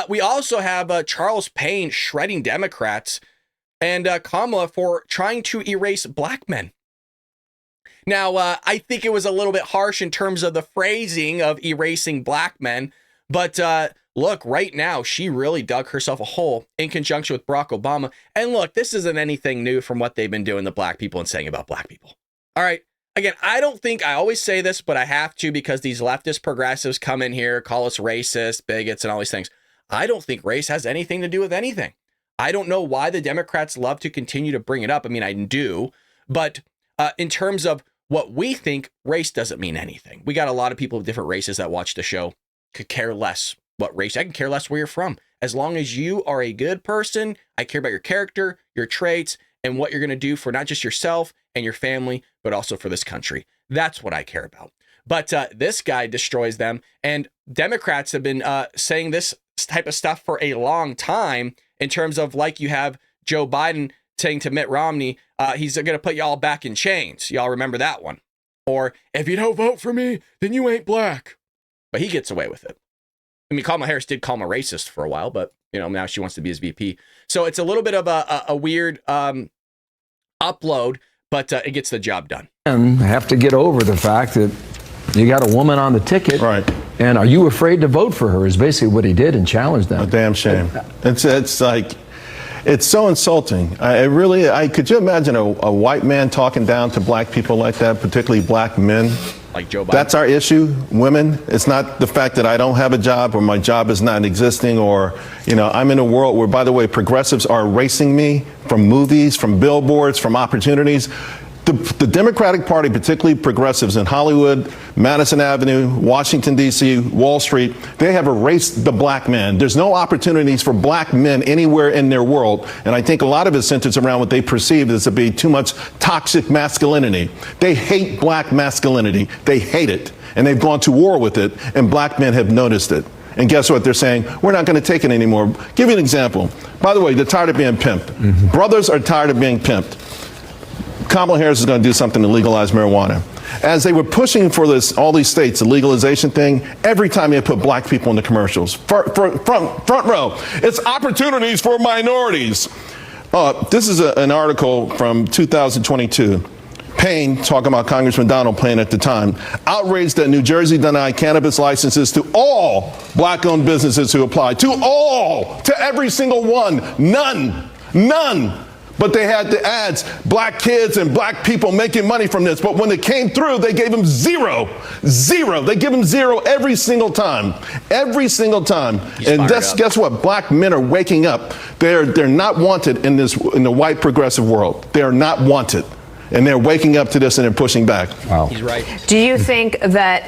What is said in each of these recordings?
We also have Charles Payne shredding Democrats and Kamala for trying to erase black men. Now, I think it was a little bit harsh in terms of the phrasing of erasing black men. But look, right now, she really dug herself a hole in conjunction with Barack Obama. And look, this isn't anything new from what they've been doing to black people and saying about black people. All right. Again, I don't think, I always say this, but I have to because these leftist progressives come in here, call us racist, bigots, and all these things. I don't think race has anything to do with anything. I don't know why the Democrats love to continue to bring it up. I mean, I do. But in terms of what we think, race doesn't mean anything. We got a lot of people of different races that watch the show. Could care less what race. I can care less where you're from. As long as you are a good person, I care about your character, your traits, and what you're going to do for not just yourself and your family, but also for this country. That's what I care about. But this guy destroys them. And Democrats have been saying this type of stuff for a long time in terms of, like, you have Joe Biden saying to Mitt Romney, he's going to put y'all back in chains. Y'all remember that one. Or if you don't vote for me, then you ain't black. But he gets away with it. I mean, Kamala Harris did call him a racist for a while, but, you know, now she wants to be his VP. So it's a little bit of a weird upload, but it gets the job done. And have to get over the fact that you got a woman on the ticket. Right. And are you afraid to vote for her is basically what he did and challenged them. A damn shame. It's like, it's so insulting. Could you imagine a white man talking down to black people like that, particularly black men? Like Joe Biden. That's our issue, women. It's not the fact that I don't have a job or my job is not existing or, you know, I'm in a world where, by the way, progressives are erasing me from movies, from billboards, from opportunities. The Democratic Party, particularly progressives in Hollywood, Madison Avenue, Washington, D.C., Wall Street, they have erased the black man. There's no opportunities for black men anywhere in their world. And I think a lot of it centers around what they perceive as to be too much toxic masculinity. They hate black masculinity. They hate it. And they've gone to war with it. And black men have noticed it. And guess what? They're saying, we're not going to take it anymore. Give you an example. By the way, they're tired of being pimped. Mm-hmm. Brothers are tired of being pimped. Kamala Harris is going to do something to legalize marijuana. As they were pushing for this, all these states, the legalization thing, every time they put black people in the commercials, front row, it's opportunities for minorities. This is an article from 2022. Payne, talking about Congressman Donald Payne at the time, outraged that New Jersey denied cannabis licenses to all black-owned businesses who applied. To every single one. None. But they had the ads, black kids and black people making money from this. But when it came through, they gave them zero. They give them zero every single time. And guess what? Black men are waking up. They're not wanted in the white progressive world. They are not wanted. And they're waking up to this and they're pushing back. Wow. He's right. Do you think that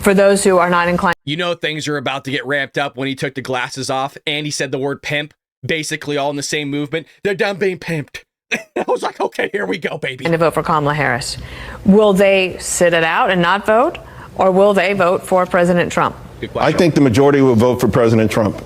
for those who are not inclined? You know, things are about to get ramped up when he took the glasses off and he said the word pimp. Basically all in the same movement. They're done being pimped. I was like, okay, here we go, baby. And to vote for Kamala Harris. Will they sit it out and not vote? Or will they vote for President Trump? I think the majority will vote for President Trump.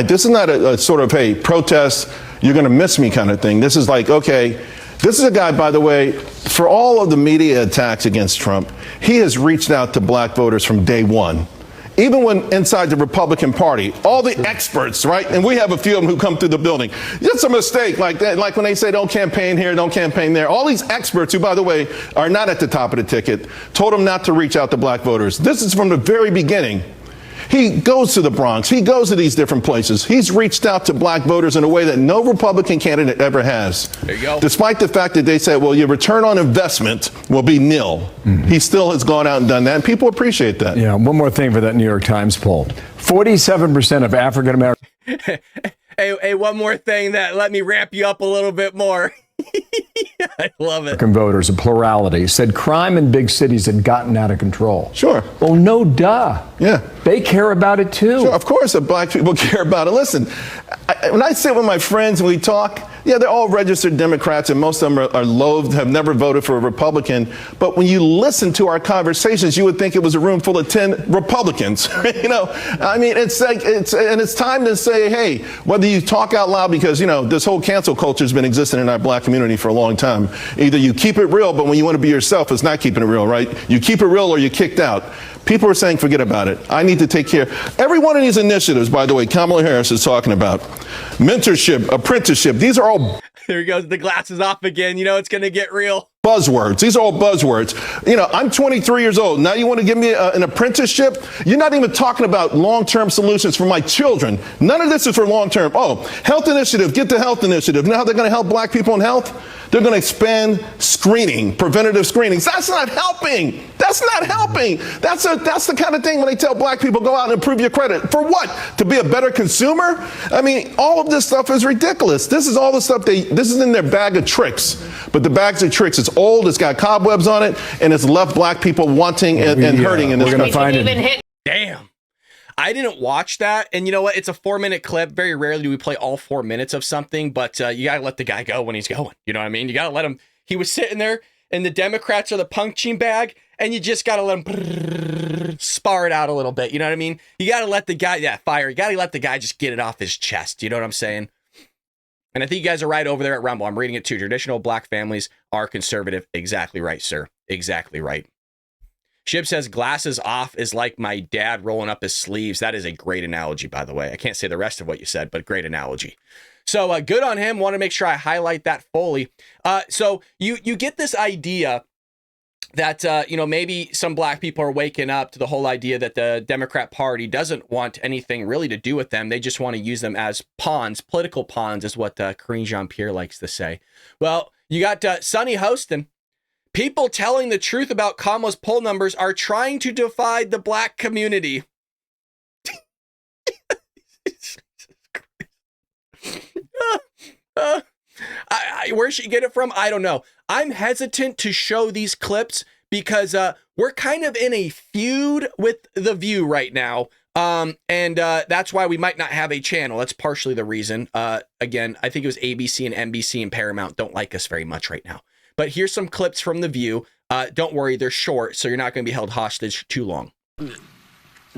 This is not a sort of, hey, protest, you're going to miss me kind of thing. This is like, okay, this is a guy, by the way, for all of the media attacks against Trump, he has reached out to black voters from day one. Even when inside the Republican Party, all the experts, right? And we have a few of them who come through the building. It's a mistake like that. Like when they say don't campaign here, don't campaign there. All these experts who, by the way, are not at the top of the ticket, told them not to reach out to black voters. This is from the very beginning. He goes to the Bronx. He goes to these different places. He's reached out to black voters in a way that no Republican candidate ever has. There you go. Despite the fact that they said, well, your return on investment will be nil. Mm-hmm. He still has gone out and done that. And people appreciate that. Yeah. One more thing for that New York Times poll. 47% of African Americans. Hey, one more thing that let me ramp you up a little bit more. I love it. American voters, a plurality, said crime in big cities had gotten out of control. Sure. Well, no duh. Yeah. They care about it too. Sure, of course that black people care about it. Listen, when I sit with my friends and we talk, yeah, they're all registered Democrats and most of them are loathed, have never voted for a Republican. But when you listen to our conversations, you would think it was a room full of 10 Republicans. You know, I mean, it's like, it's time to say, hey, whether you talk out loud, because, you know, this whole cancel culture has been existing in our black community for a long time. Either you keep it real, but when you want to be yourself, it's not keeping it real, right? You keep it real or you're kicked out. People are saying, forget about it. I need to take care. Every one of these initiatives, by the way, Kamala Harris is talking about, mentorship, apprenticeship, these are all There he goes. The glasses off again. You know it's going to get real. buzzwords. These are all buzzwords. You know, I'm 23 years old. Now you want to give me an apprenticeship? You're not even talking about long-term solutions for my children. None of this is for long-term. Oh, health initiative, get the health initiative. Now they're going to help black people in health? They're going to expand screening, preventative screenings. That's not helping. That's not helping. That's the kind of thing when they tell black people go out and improve your credit. For what? To be a better consumer? I mean, all of this stuff is ridiculous. This is all the stuff this is in their bag of tricks. But the bags of tricks is old, it's got cobwebs on it, and it's left black people wanting and hurting in this country. We're going to find it. Damn. I didn't watch that. And you know what? It's a 4-minute clip. Very rarely do we play all 4 minutes of something, but you got to let the guy go when he's going. You know what I mean? You got to let him. He was sitting there and the Democrats are the punching bag and you just got to let him spar it out a little bit. You know what I mean? You got to let the guy, fire. You got to let the guy just get it off his chest. You know what I'm saying? And I think you guys are right over there at Rumble. I'm reading it too. Traditional black families are conservative. Exactly right, sir. Exactly right. Shib says glasses off is like my dad rolling up his sleeves. That is a great analogy, by the way. I can't say the rest of what you said, but great analogy. So good on him. Want to make sure I highlight that fully. So you get this idea that, maybe some black people are waking up to the whole idea that the Democrat Party doesn't want anything really to do with them. They just want to use them as pawns. Political pawns is what Karine Jean-Pierre likes to say. Well, you got Sunny Hostin. People telling the truth about Kamala's poll numbers are trying to divide the black community. Where she get it from? I don't know. I'm hesitant to show these clips because we're kind of in a feud with The View right now. And that's why we might not have a channel. That's partially the reason. Again, I think it was ABC and NBC and Paramount don't like us very much right now. But here's some clips from The View. Don't worry, they're short, so you're not going to be held hostage too long.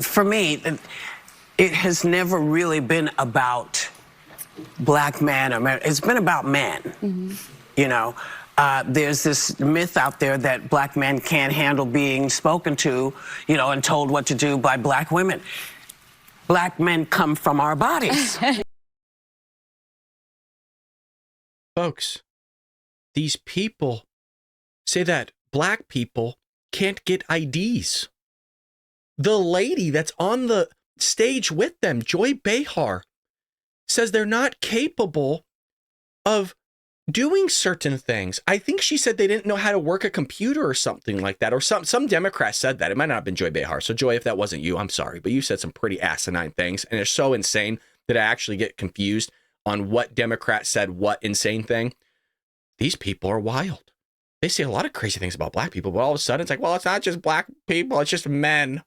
For me, it has never really been about black men. It's been about men. Mm-hmm. You know, there's this myth out there that black men can't handle being spoken to, and told what to do by black women. Black men come from our bodies. Folks, these people say that black people can't get IDs. The lady that's on the stage with them, Joy Behar, says they're not capable of doing certain things. I think she said they didn't know how to work a computer or something like that, or some Democrat said that. It might not have been Joy Behar. So Joy, if that wasn't you, I'm sorry, but you said some pretty asinine things, and they're so insane that I actually get confused on what Democrat said what insane thing. These people are wild. They say a lot of crazy things about black people, but all of a sudden it's like, well, it's not just black people, it's just men.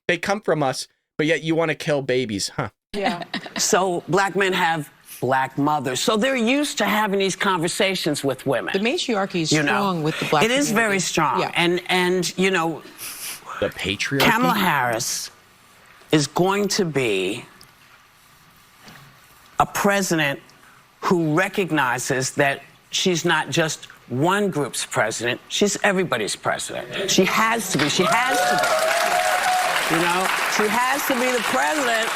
They come from us, but yet you want to kill babies, huh? Yeah. So black men have black mothers. So they're used to having these conversations with women. The matriarchy is strong with the black community. It is very strong. Yeah. And the patriarchy. Kamala Harris is going to be a president who recognizes that she's not just one group's president, she's everybody's president. She has to be. She has to be. She has to be the president.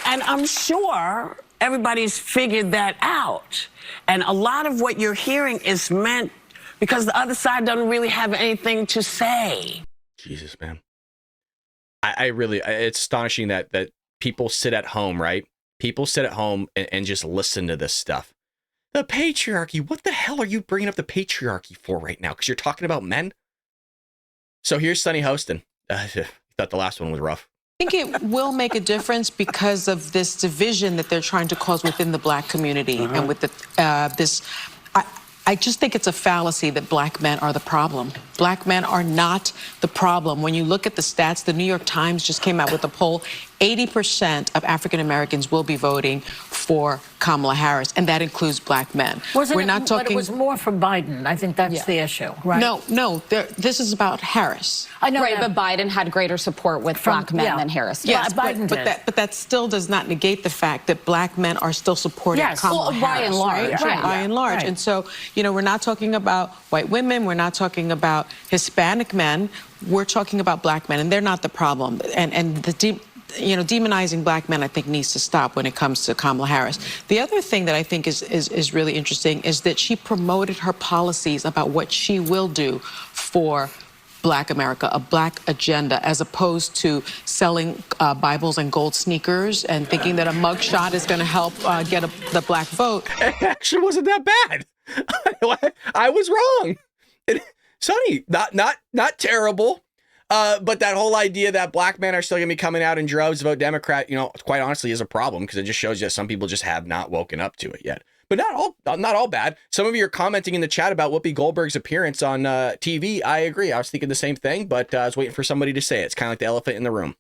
And I'm sure everybody's figured that out. And a lot of what you're hearing is meant because the other side doesn't really have anything to say. Jesus, man. I really, it's astonishing that people sit at home, right? People sit at home and just listen to this stuff. The patriarchy. What the hell are you bringing up the patriarchy for right now? Because you're talking about men? So here's Sunny Hostin. I thought the last one was rough. I think it will make a difference because of this division that they're trying to cause within the black community. Uh-huh. And with I just think it's a fallacy that black men are the problem. Black men are not the problem. When you look at the stats, the New York Times just came out with a poll. 80% of African Americans will be voting for Kamala Harris, and that includes black men. But it was more for Biden. I think that's the issue, right? No. This is about Harris. I know, right, but Biden had greater support with black men than Harris did. Yes, but that still does not negate the fact that black men are still supporting Kamala Harris. By and large. Right? By and large. And so, we're not talking about white women. We're not talking about Hispanic men. we're talking about black men, and they're not the problem. And demonizing black men, I think, needs to stop when it comes to Kamala Harris. The other thing that I think is really interesting is that she promoted her policies about what she will do for Black America, a black agenda, as opposed to selling Bibles and gold sneakers and thinking that a mugshot is going to help get the black vote. It actually wasn't that bad. I was wrong. Sonny, not terrible. But that whole idea that black men are still going to be coming out in droves to vote Democrat, quite honestly is a problem, because it just shows you that some people just have not woken up to it yet. But not all bad. Some of you are commenting in the chat about Whoopi Goldberg's appearance on TV. I agree. I was thinking the same thing, but I was waiting for somebody to say it. It's kind of like the elephant in the room.